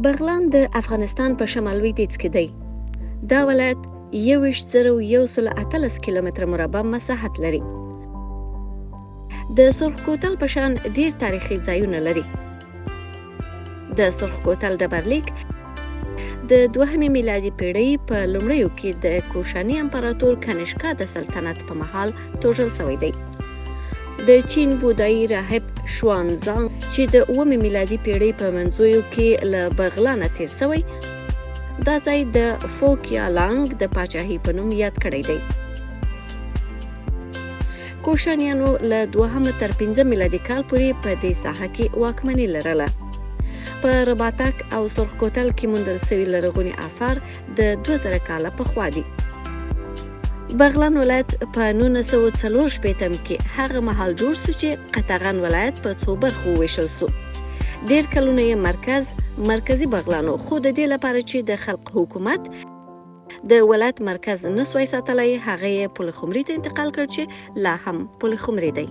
بغلان د افغانستان په شمال لویدیځ کې دی. دا ولایت 21,118 کیلومتره مربع مساحت لري. د سرخ کوتل په شان ډیر تاریخي ځایونه لري. د سرخ کوتل ډبرلیک د 2مې میلادي پیړۍ په لومړیو کې د کوشاني امپراتور کنیشکا د سلطنت په مهال توژل شوی دی. د چین بودایي راهب شوانزانګ چې د 9مې میلادي پیړۍ په منځویو کې له بغلانه تیر شوی، دا ځای د فوکیالانګ د پاچاهۍ په نوم یاد کړی دی. کوشانیانو له 2 تر 5 میلادي کال پورې په دې ساحه کې واکمني لرله. په رباطک او سرخ کوتل کې موندل شوي لرغوني آثار د 2000 کاله پخوا دي. بغلان ولایت په 1940 کې هغه مهال جوړ شو چې قطغن ولایت په څو برخو وویشل شو. ډیر کلونه یې مرکزي بغلانو، خو د دې لپاره چې د خلق حکومت د ولایت مرکز نسوای ساتلی، هغه یې پل خمري ته انتقال کړ چې لا هم پل خمري دی.